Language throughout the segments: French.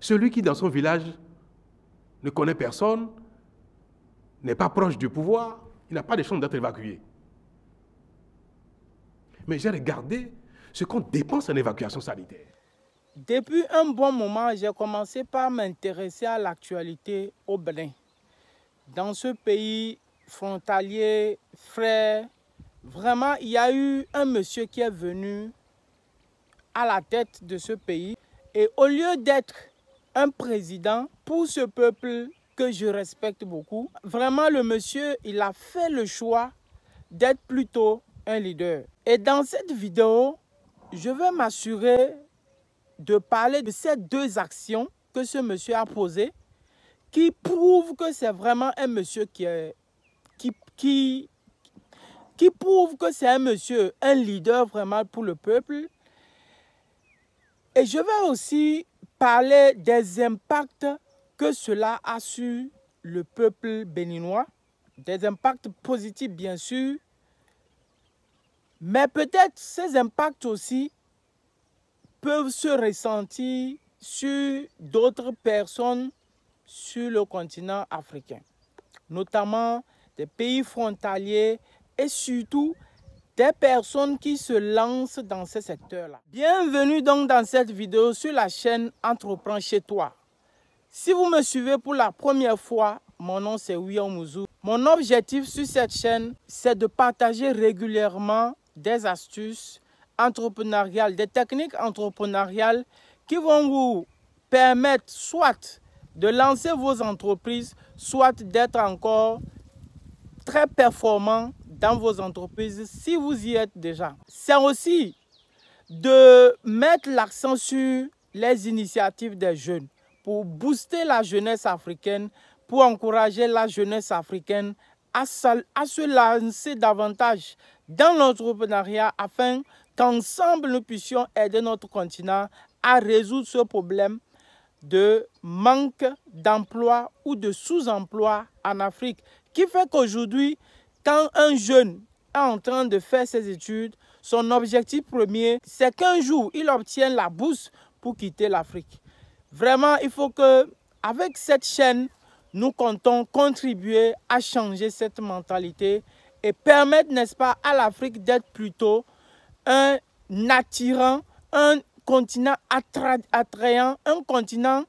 Celui qui, dans son village, ne connaît personne, n'est pas proche du pouvoir, il n'a pas de chance d'être évacué. Mais j'ai regardé ce qu'on dépense en évacuation sanitaire. Depuis un bon moment, j'ai commencé par m'intéresser à l'actualité au Bénin. Dans ce pays frontalier, frère, vraiment, il y a eu un monsieur qui est venu à la tête de ce pays. Et au lieu d'être un président pour ce peuple que je respecte beaucoup, vraiment le monsieur, il a fait le choix d'être plutôt un leader. Et dans cette vidéo, je vais m'assurer de parler de ces deux actions que ce monsieur a posées qui prouvent que c'est vraiment un monsieur qui prouve que c'est un monsieur, un leader vraiment pour le peuple. Et je vais aussi parler des impacts que cela a sur le peuple béninois, des impacts positifs bien sûr, mais peut-être ces impacts aussi peuvent se ressentir sur d'autres personnes sur le continent africain, notamment des pays frontaliers et surtout des personnes qui se lancent dans ce secteur-là. Bienvenue donc dans cette vidéo sur la chaîne Entreprends chez toi. Si vous me suivez pour la première fois, mon nom c'est William Mouzou. Mon objectif sur cette chaîne, c'est de partager régulièrement des astuces entrepreneuriales, des techniques entrepreneuriales qui vont vous permettre soit de lancer vos entreprises, soit d'être encore très performant dans vos entreprises si vous y êtes déjà. C'est aussi de mettre l'accent sur les initiatives des jeunes pour booster la jeunesse africaine, pour encourager la jeunesse africaine à se lancer davantage dans l'entrepreneuriat afin qu'ensemble nous puissions aider notre continent à résoudre ce problème de manque d'emploi ou de sous-emploi en Afrique, qui fait qu'aujourd'hui, quand un jeune est en train de faire ses études, son objectif premier, c'est qu'un jour, il obtienne la bourse pour quitter l'Afrique. Vraiment, il faut que, avec cette chaîne, nous comptons contribuer à changer cette mentalité et permettre, n'est-ce pas, à l'Afrique d'être plutôt un attirant, un continent attrayant, un continent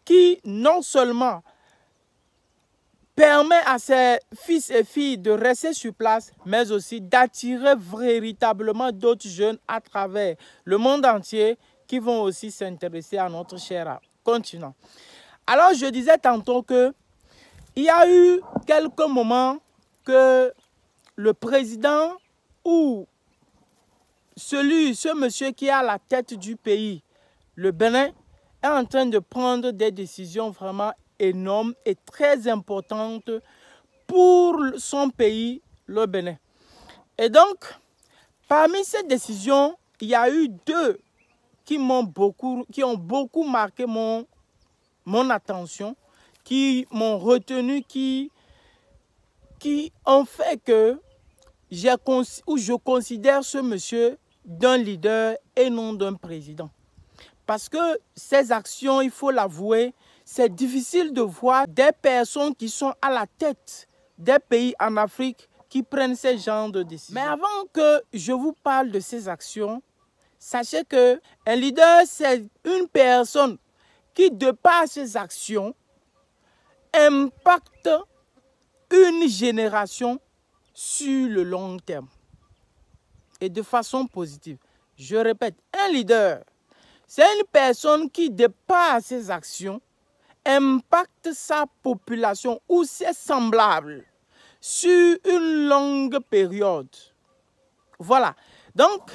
qui non seulement permet à ses fils et filles de rester sur place, mais aussi d'attirer véritablement d'autres jeunes à travers le monde entier qui vont aussi s'intéresser à notre cher continent. Alors, je disais tantôt que il y a eu quelques moments que le président ou ce monsieur qui est à la tête du pays, le Bénin, est en train de prendre des décisions vraiment énormes et très importantes pour son pays, le Bénin. Et donc, parmi ces décisions, il y a eu deux qui ont beaucoup marqué mon attention, qui m'ont retenu, qui ont fait que je considère ce monsieur d'un leader et non d'un président. Parce que ces actions, il faut l'avouer, c'est difficile de voir des personnes qui sont à la tête des pays en Afrique qui prennent ce genre de décisions. Mais avant que je vous parle de ces actions, sachez qu'un leader, c'est une personne qui, de par ses actions, impacte une génération sur le long terme et de façon positive. Je répète, un leader, c'est une personne qui, de par ses actions, impacte sa population ou ses semblables sur une longue période. Voilà. Donc,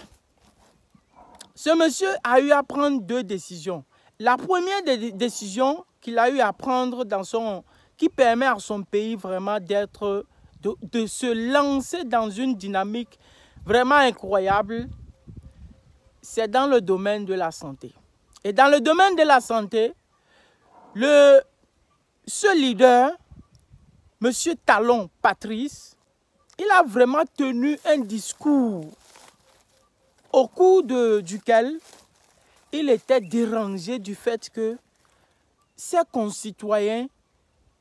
ce monsieur a eu à prendre deux décisions. La première des décisions qu'il a eu à prendre qui permet à son pays vraiment de se lancer dans une dynamique vraiment incroyable, c'est dans le domaine de la santé. Et dans le domaine de la santé, ce leader, M. Talon Patrice, il a vraiment tenu un discours au cours duquel il était dérangé du fait que ses concitoyens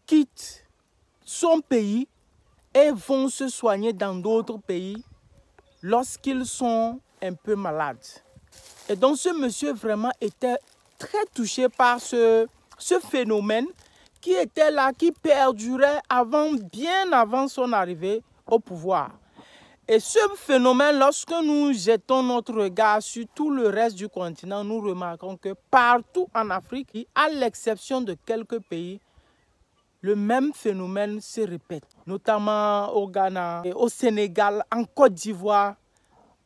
quittent son pays et vont se soigner dans d'autres pays lorsqu'ils sont un peu malades. Et donc ce monsieur vraiment était très touché par ce phénomène qui était là, qui perdurait bien avant son arrivée au pouvoir. Et ce phénomène, lorsque nous jetons notre regard sur tout le reste du continent, nous remarquons que partout en Afrique, à l'exception de quelques pays, le même phénomène se répète, notamment au Ghana, au Sénégal, en Côte d'Ivoire.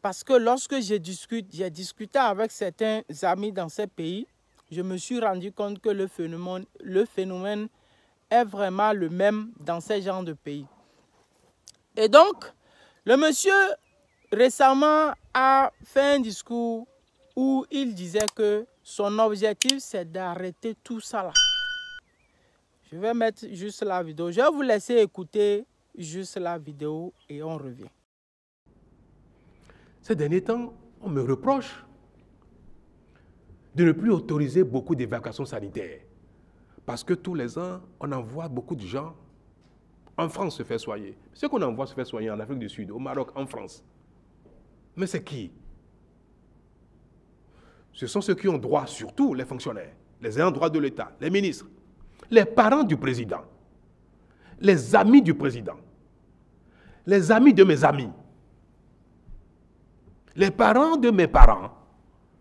Parce que lorsque j'ai discuté avec certains amis dans ces pays, je me suis rendu compte que le phénomène est vraiment le même dans ces genres de pays. Et donc, le monsieur récemment a fait un discours où il disait que son objectif, c'est d'arrêter tout ça là. Je vais mettre juste la vidéo. Je vais vous laisser écouter juste la vidéo et on revient. Ces derniers temps, on me reproche de ne plus autoriser beaucoup d'évacuations sanitaires. Parce que tous les ans, on envoie beaucoup de gens en France se faire soigner. Ceux qu'on envoie se faire soigner en Afrique du Sud, au Maroc, en France. Mais c'est qui? Ce sont ceux qui ont droit, surtout les fonctionnaires, les ayants droit de l'État, les ministres, les parents du président, les amis du président, les amis de mes amis, les parents de mes parents.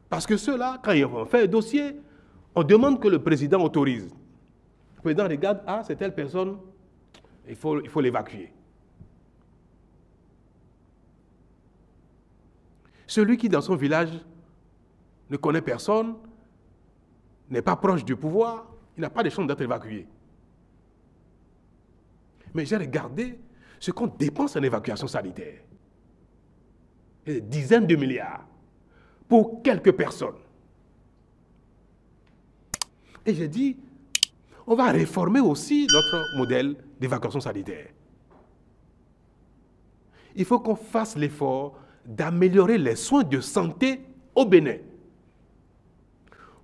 Parce que ceux-là, quand ils vont faire un dossier, on demande que le président autorise. Le président regarde, ah, c'est telle personne, il faut l'évacuer. Celui qui, dans son village, ne connaît personne, n'est pas proche du pouvoir, il n'a pas de chance d'être évacué. Mais j'ai regardé ce qu'on dépense en évacuation sanitaire. Des dizaines de milliards pour quelques personnes. Et j'ai dit, on va réformer aussi notre modèle d'évacuation sanitaire. Il faut qu'on fasse l'effort d'améliorer les soins de santé au Bénin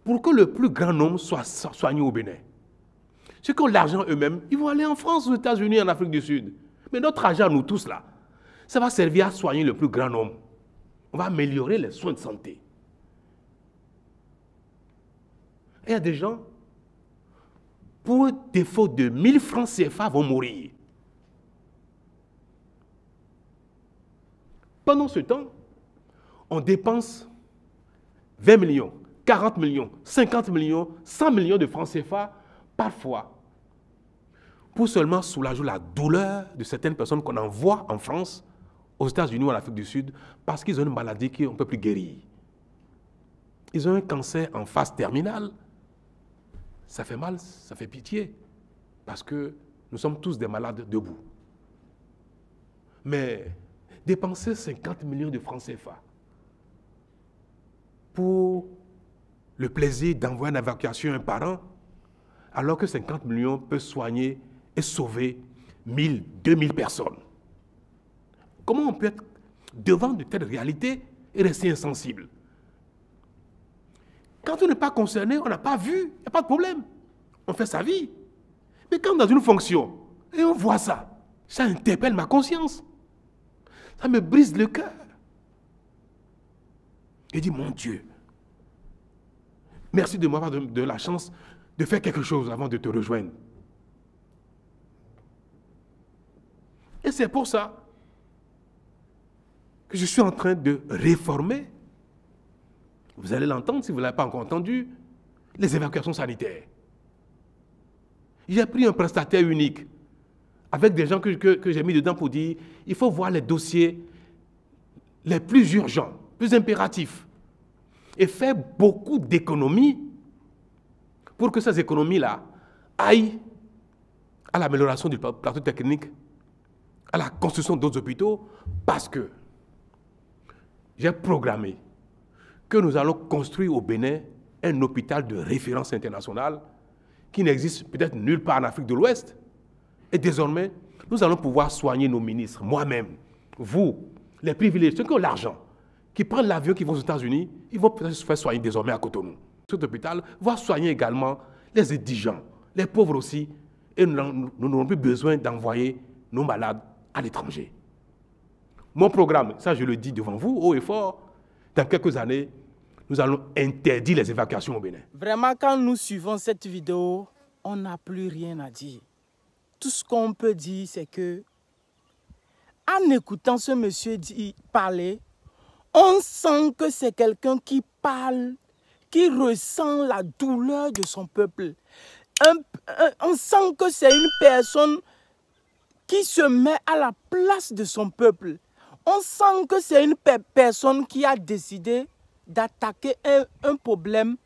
pour que le plus grand nombre soit soigné au Bénin. Ceux qui ont l'argent eux-mêmes, ils vont aller en France, aux États-Unis, en Afrique du Sud. Mais notre argent, nous tous là, ça va servir à soigner le plus grand nombre. On va améliorer les soins de santé. Et il y a des gens, pour un défaut de 1000 francs CFA, vont mourir. Pendant ce temps, on dépense 20 millions, 40 millions, 50 millions, 100 millions de francs CFA parfois pour seulement soulager la douleur de certaines personnes qu'on envoie en France, aux États-Unis ou en Afrique du Sud, parce qu'ils ont une maladie qu'on ne peut plus guérir. Ils ont un cancer en phase terminale. Ça fait mal, ça fait pitié, parce que nous sommes tous des malades debout. Mais dépenser 50 millions de francs CFA pour le plaisir d'envoyer une évacuation à un parent, alors que 50 millions peuvent soigner et sauver 1000, 2000 personnes. Comment on peut être devant de telles réalités et rester insensible? Quand on n'est pas concerné, on n'a pas vu, il n'y a pas de problème. On fait sa vie. Mais quand dans une fonction, et on voit ça, ça interpelle ma conscience. Ça me brise le cœur. Je dis, mon Dieu, merci de m'avoir donné la chance de faire quelque chose avant de te rejoindre. Et c'est pour ça que je suis en train de réformer, vous allez l'entendre si vous ne l'avez pas encore entendu, les évacuations sanitaires. J'ai pris un prestataire unique, avec des gens que j'ai mis dedans pour dire, il faut voir les dossiers les plus urgents, plus impératifs, et faire beaucoup d'économies pour que ces économies-là aillent à l'amélioration du plateau technique, à la construction d'autres hôpitaux, parce que j'ai programmé que nous allons construire au Bénin un hôpital de référence internationale qui n'existe peut-être nulle part en Afrique de l'Ouest. Et désormais, nous allons pouvoir soigner nos ministres, moi-même, vous, les privilégiés, ceux qui ont l'argent, qui prennent l'avion, qui vont aux États-Unis, ils vont peut-être se faire soigner désormais à Cotonou. Cet hôpital va soigner également les indigents, les pauvres aussi, et nous n'aurons plus besoin d'envoyer nos malades à l'étranger. Mon programme, ça je le dis devant vous, haut et fort, dans quelques années, nous allons interdire les évacuations au Bénin. Vraiment, quand nous suivons cette vidéo, on n'a plus rien à dire. Tout ce qu'on peut dire, c'est que, en écoutant ce monsieur parler, on sent que c'est quelqu'un qui parle, qui ressent la douleur de son peuple. On sent que c'est une personne qui se met à la place de son peuple. On sent que c'est une personne qui a décidé d'attaquer un problème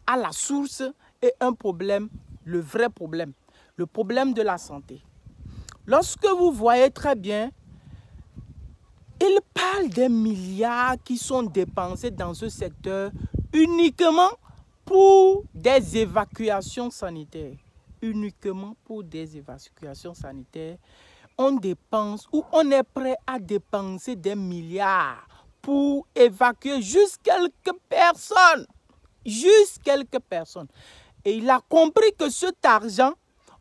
à la source et un problème, le vrai problème, le problème de la santé. Lorsque vous voyez très bien, il parle des milliards qui sont dépensés dans ce secteur uniquement pour des évacuations sanitaires. Uniquement pour des évacuations sanitaires. On dépense ou on est prêt à dépenser des milliards pour évacuer juste quelques personnes. Juste quelques personnes. Et il a compris que cet argent,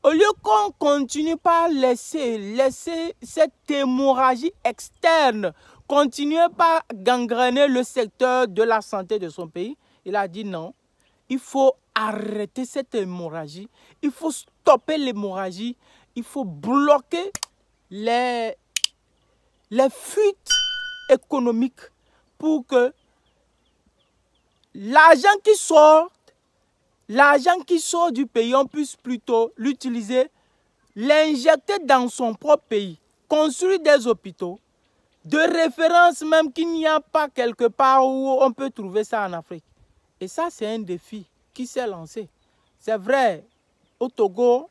au lieu qu'on continue par laisser cette hémorragie externe, continuer par gangréner le secteur de la santé de son pays, il a dit non, il faut arrêter cette hémorragie, il faut stopper l'hémorragie, il faut bloquer les fuites économiques pour que l'argent qui sort du pays, on puisse plutôt l'utiliser, l'injecter dans son propre pays, construire des hôpitaux, de référence même qu'il n'y a pas quelque part où on peut trouver ça en Afrique. Et ça, c'est un défi qui s'est lancé. C'est vrai, au Togo,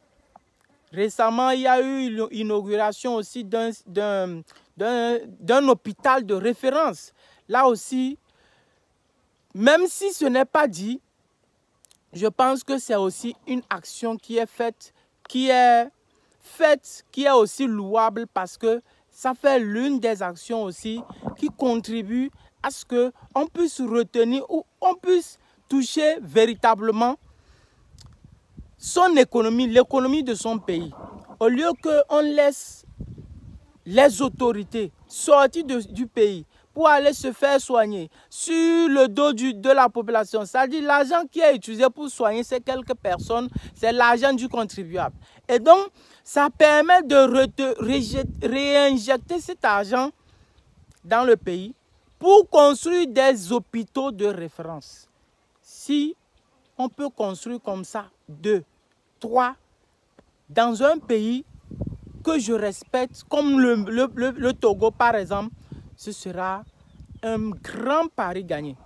récemment, il y a eu l'inauguration aussi d'un hôpital de référence. Là aussi, même si ce n'est pas dit, je pense que c'est aussi une action qui est faite, qui est aussi louable parce que ça fait l'une des actions aussi qui contribue à ce qu'on puisse retenir ou on puisse toucher véritablement son économie, l'économie de son pays. Au lieu qu'on laisse les autorités sortir du pays pour aller se faire soigner sur le dos de la population. C'est-à-dire l'argent qui est utilisé pour soigner ces quelques personnes, c'est l'argent du contribuable. Et donc, ça permet de réinjecter cet argent dans le pays pour construire des hôpitaux de référence. Si on peut construire comme ça 2, 3, dans un pays que je respecte, comme le Togo par exemple, ce sera un grand pari gagné.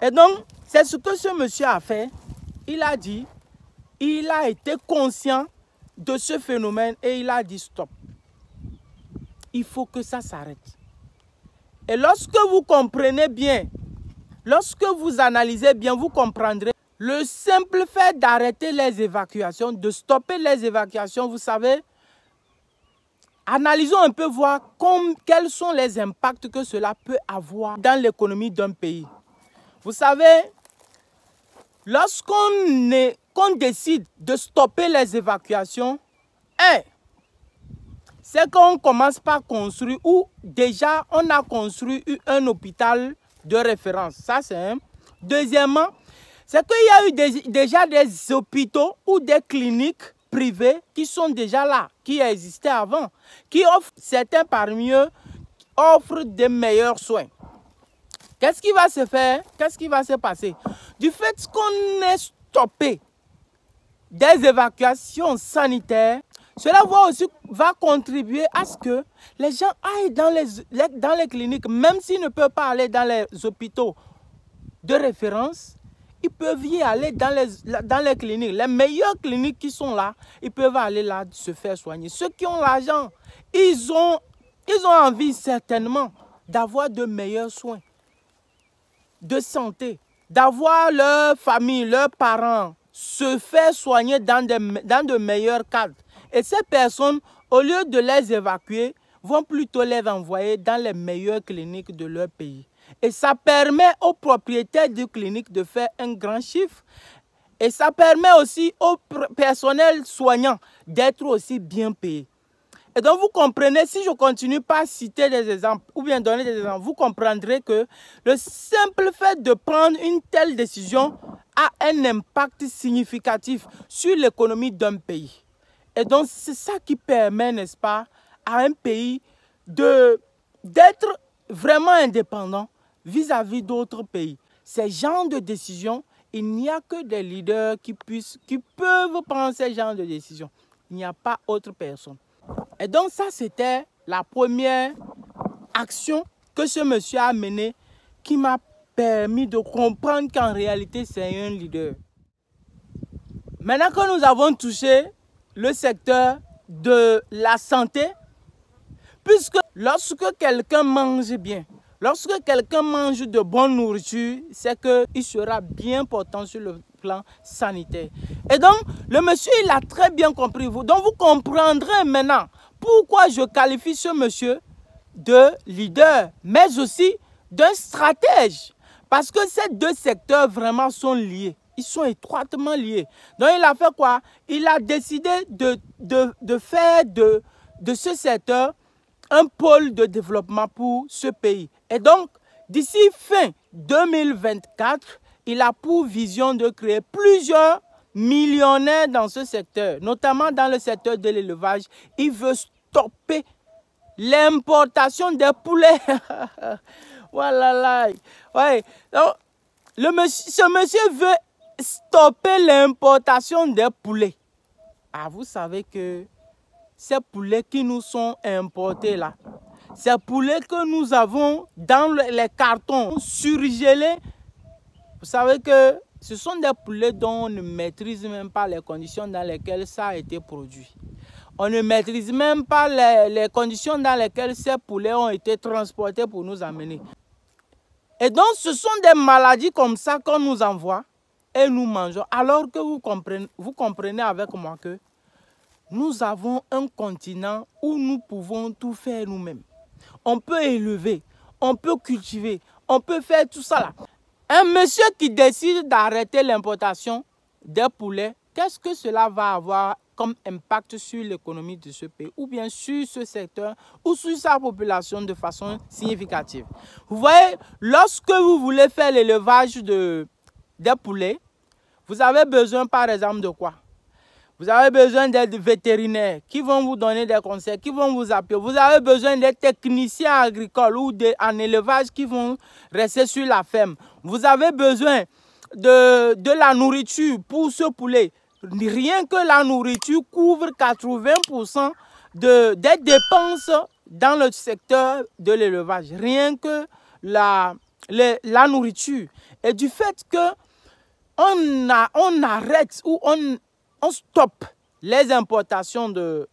Et donc, c'est ce que ce monsieur a fait. Il a dit, il a été conscient de ce phénomène et il a dit stop. Il faut que ça s'arrête. Et lorsque vous comprenez bien, lorsque vous analysez bien, vous comprendrez le simple fait d'arrêter les évacuations, de stopper les évacuations, vous savez, analysons un peu, voir quels sont les impacts que cela peut avoir dans l'économie d'un pays. Vous savez, lorsqu'on décide de stopper les évacuations, c'est qu'on commence par construire, ou déjà on a construit un hôpital de référence. Ça, c'est un. Deuxièmement, c'est qu'il y a eu déjà des hôpitaux ou des cliniques privés qui sont déjà là, qui existaient avant, qui offrent, certains parmi eux, offrent des meilleurs soins. Qu'est-ce qui va se faire? Qu'est-ce qui va se passer? Du fait qu'on ait stoppé des évacuations sanitaires, cela va contribuer à ce que les gens aillent dans les cliniques, même s'ils ne peuvent pas aller dans les hôpitaux de référence, ils peuvent y aller dans les cliniques. Les meilleures cliniques qui sont là, ils peuvent aller là se faire soigner. Ceux qui ont l'argent, ils ont envie certainement d'avoir de meilleurs soins, de santé, d'avoir leur famille, leurs parents, se faire soigner dans de meilleurs cadres. Et ces personnes, au lieu de les évacuer, vont plutôt les envoyer dans les meilleures cliniques de leur pays. Et ça permet aux propriétaires de cliniques de faire un grand chiffre. Et ça permet aussi au personnel soignant d'être aussi bien payé. Et donc vous comprenez, si je continue pas à citer des exemples ou bien donner des exemples, vous comprendrez que le simple fait de prendre une telle décision a un impact significatif sur l'économie d'un pays. Et donc c'est ça qui permet, n'est-ce pas, à un pays d'être vraiment indépendant vis-à-vis d'autres pays. Ces genres de décisions, il n'y a que des leaders qui peuvent prendre ces genres de décisions. Il n'y a pas autre personne. Et donc ça, c'était la première action que ce monsieur a menée qui m'a permis de comprendre qu'en réalité, c'est un leader. Maintenant que nous avons touché le secteur de la santé, puisque lorsque quelqu'un mange bien, lorsque quelqu'un mange de bonne nourriture, c'est qu'il sera bien portant sur le plan sanitaire. Et donc, le monsieur, il a très bien compris. Donc, vous comprendrez maintenant pourquoi je qualifie ce monsieur de leader, mais aussi d'un stratège. Parce que ces deux secteurs vraiment sont liés. Ils sont étroitement liés. Donc, il a fait quoi? Il a décidé de faire de ce secteur un pôle de développement pour ce pays. Et donc, d'ici fin 2024, il a pour vision de créer plusieurs millionnaires dans ce secteur, notamment dans le secteur de l'élevage. Il veut stopper l'importation des poulets. Voilà. Ouais. Donc, ce monsieur veut stopper l'importation des poulets. Ah, vous savez que ces poulets qui nous sont importés là, ces poulets que nous avons dans les cartons surgelés, vous savez que ce sont des poulets dont on ne maîtrise même pas les conditions dans lesquelles ça a été produit. On ne maîtrise même pas les conditions dans lesquelles ces poulets ont été transportés pour nous amener. Et donc, ce sont des maladies comme ça qu'on nous envoie et nous mangeons. Alors que vous comprenez avec moi que nous avons un continent où nous pouvons tout faire nous-mêmes. On peut élever, on peut cultiver, on peut faire tout ça là. Un monsieur qui décide d'arrêter l'importation des poulets, qu'est-ce que cela va avoir comme impact sur l'économie de ce pays ou bien sur ce secteur ou sur sa population de façon significative? Vous voyez, lorsque vous voulez faire l'élevage des poulets, vous avez besoin par exemple de quoi? Vous avez besoin des vétérinaires qui vont vous donner des conseils, qui vont vous appuyer. Vous avez besoin des techniciens agricoles ou en élevage qui vont rester sur la ferme. Vous avez besoin de la nourriture pour ce poulet. Rien que la nourriture couvre 80% des dépenses dans le secteur de l'élevage. Rien que la nourriture. Et du fait que on arrête ou on stoppe les importations de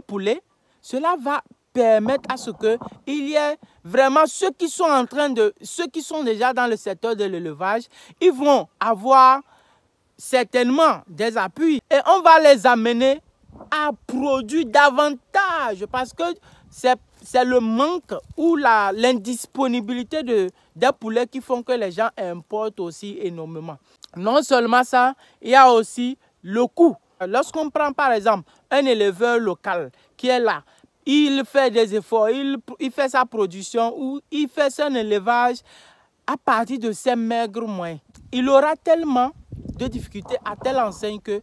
poulets, cela va permettre à ce qu'il y ait vraiment ceux qui sont déjà dans le secteur de l'élevage, ils vont avoir certainement des appuis et on va les amener à produire davantage parce que c'est le manque ou l'indisponibilité des poulets qui font que les gens importent aussi énormément. Non seulement ça, il y a aussi le coût. Lorsqu'on prend par exemple un éleveur local qui est là, il fait des efforts, il fait sa production ou il fait son élevage à partir de ses maigres moyens. Il aura tellement de difficultés à telle enseigne que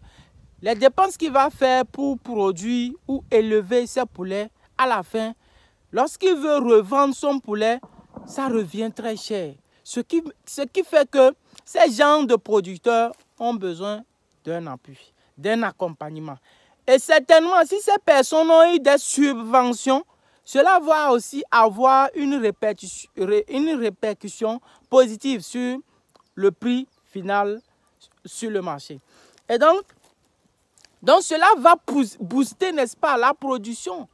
les dépenses qu'il va faire pour produire ou élever ses poulets, à la fin, lorsqu'il veut revendre son poulet, ça revient très cher. Ce qui fait que ces gens de producteurs ont besoin d'un appui, d'un accompagnement. Et certainement, si ces personnes ont eu des subventions, cela va aussi avoir une répercussion positive sur le prix final sur le marché. Et donc cela va booster, n'est-ce pas, la production.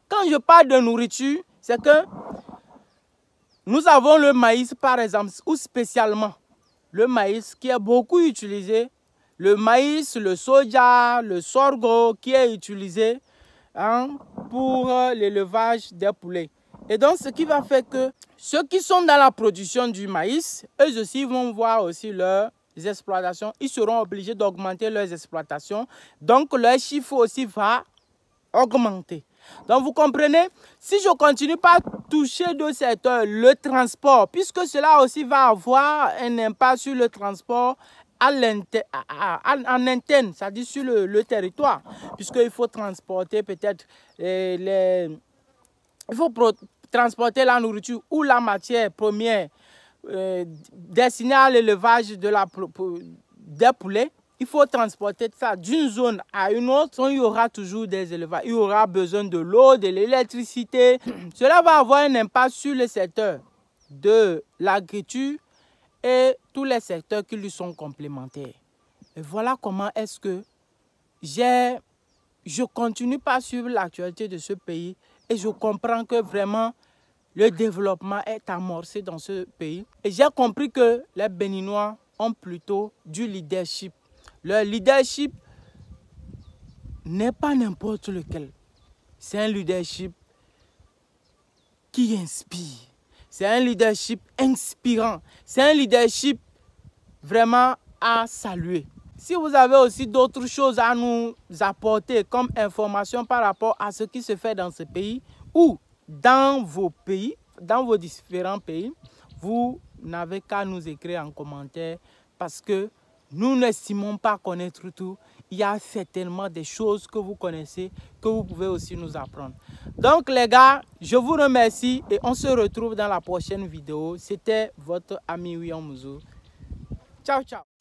Quand je parle de nourriture, c'est que nous avons le maïs, par exemple, ou spécialement le maïs qui est beaucoup utilisé. Le maïs, le soja, le sorgho qui est utilisé pour l'élevage des poulets. Et donc, ce qui va faire que ceux qui sont dans la production du maïs, eux aussi vont voir aussi leur exploitations, ils seront obligés d'augmenter leurs exploitations. Donc, leur chiffre aussi va augmenter. Donc, vous comprenez, si je continue par toucher de secteur, le transport, puisque cela aussi va avoir un impact sur le transport en interne, c'est-à-dire sur le territoire, puisqu'il faut transporter peut-être transporter la nourriture ou la matière première destinée à l'élevage des poulets. Il faut transporter ça d'une zone à une autre. Il y aura toujours des élevages. Il y aura besoin de l'eau, de l'électricité. Cela va avoir un impact sur le secteur de l'agriculture et tous les secteurs qui lui sont complémentaires. Et voilà comment est-ce que je continue pas à suivre l'actualité de ce pays et je comprends que vraiment le développement est amorcé dans ce pays. Et j'ai compris que les Béninois ont plutôt du leadership. Leur leadership n'est pas n'importe lequel. C'est un leadership qui inspire. C'est un leadership inspirant. C'est un leadership vraiment à saluer. Si vous avez aussi d'autres choses à nous apporter comme information par rapport à ce qui se fait dans ce pays ou dans vos pays, dans vos différents pays, vous n'avez qu'à nous écrire en commentaire parce que nous n'estimons pas connaître tout. Il y a certainement des choses que vous connaissez, que vous pouvez aussi nous apprendre. Donc les gars, je vous remercie et on se retrouve dans la prochaine vidéo. C'était votre ami William Mouzo. Ciao, ciao.